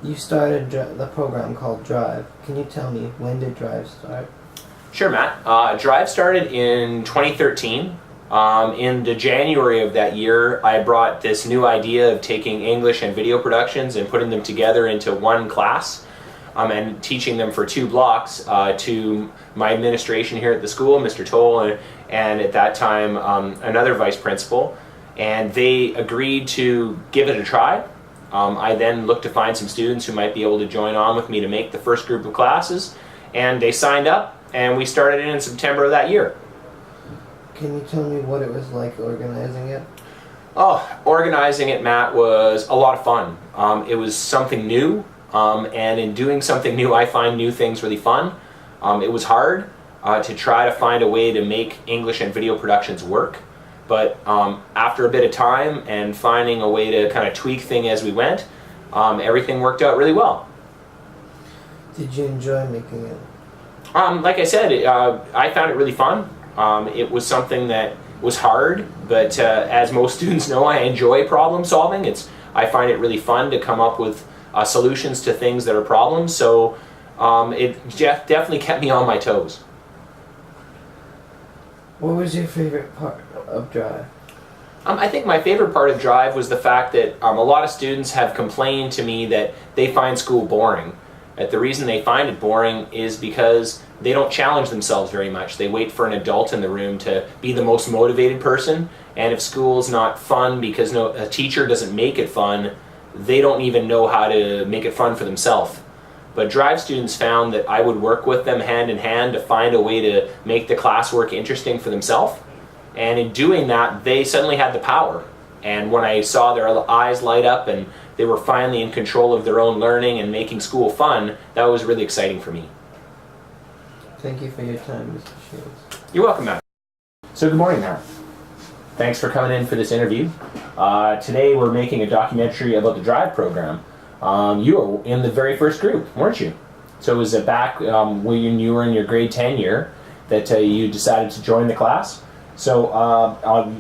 You started the program called Drive. Can you tell me, when did Drive start? Sure, Matt. Drive started in 2013. In the January of that year, I brought this new idea of taking English and video productions and putting them together into one class and teaching them for 2 blocks to my administration here at the school, Mr. Toll, and at that time another vice principal. And they agreed to give it a try. I then looked to find some students who might be able to join on with me to make the first group of classes, and they signed up, and we started it in September of that year. Can you tell me what it was like organizing it? Oh, organizing it, Matt, was a lot of fun. It was something new, and in doing something new, I find new things really fun. It was hard to try to find a way to make English and video productions work, but after a bit of time and finding a way to kind of tweak things as we went, everything worked out really well. Did you enjoy making it? Like I said, I found it really fun. It was something that was hard, but as most students know, I enjoy problem solving. I find it really fun to come up with solutions to things that are problems, so it definitely kept me on my toes. What was your favorite part of Drive? I think my favorite part of Drive was the fact that a lot of students have complained to me that they find school boring. The reason they find it boring is because they don't challenge themselves very much. They wait for an adult in the room to be the most motivated person, and if school's not fun because a teacher doesn't make it fun, they don't even know how to make it fun for themselves. But Drive students found that I would work with them hand in hand to find a way to make the classwork interesting for themselves, and in doing that, they suddenly had the power. And when I saw their eyes light up and they were finally in control of their own learning and making school fun, that was really exciting for me. Thank you for your time, Mr. Shields. You're welcome, Matt. So good morning, Matt. Thanks for coming in for this interview. Today we're making a documentary about the Drive program. You were in the very first group, weren't you? So it was back when you were in your grade 10 year that you decided to join the class. So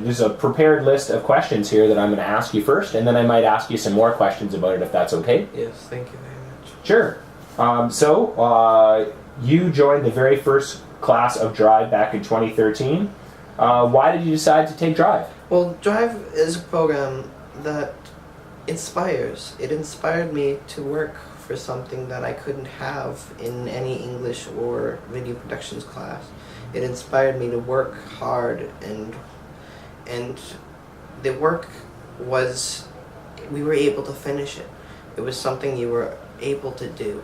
there's a prepared list of questions here that I'm going to ask you first, and then I might ask you some more questions about it if that's okay. Yes, thank you very much. Sure. You joined the very first class of Drive back in 2013. Why did you decide to take Drive? Well, Drive is a program that inspires. It inspired me to work for something that I couldn't have in any English or video productions class. It inspired me to work hard, and the work was, we were able to finish it. It was something you were able to do.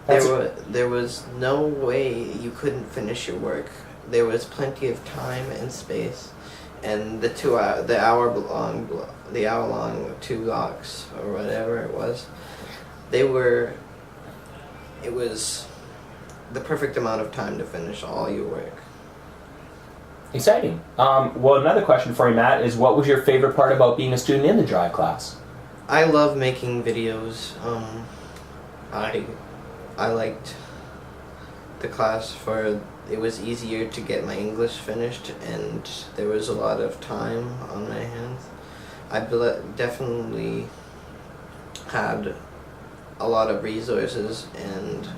There was no way you couldn't finish your work. There was plenty of time and space, and the hour long 2 blocks or whatever it was, it was the perfect amount of time to finish all your work. Exciting. Well, another question for you, Matt, is what was your favorite part about being a student in the Drive class? I love making videos. I liked the class for it was easier to get my English finished, and there was a lot of time on my hands. I definitely had a lot of resources, and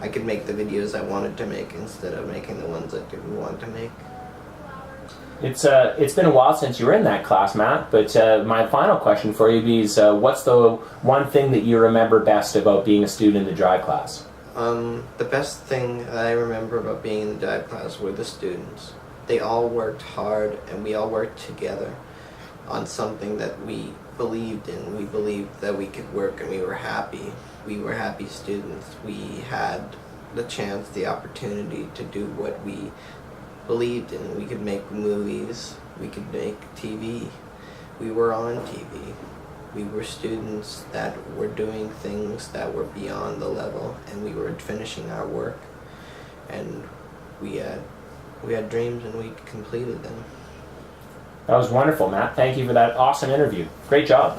I could make the videos I wanted to make instead of making the ones I didn't want to make. It's been a while since you were in that class, Matt, but my final question for you is what's the one thing that you remember best about being a student in the Drive class? The best thing I remember about being in the Drive class were the students. They all worked hard, and we all worked together on something that we believed in. We believed that we could work, and we were happy. We were happy students. We had the chance, the opportunity to do what we believed in. We could make movies, we could make TV. We were on TV. We were students that were doing things that were beyond the level, and we were finishing our work, and we had dreams, and we completed them. That was wonderful, Matt. Thank you for that awesome interview. Great job.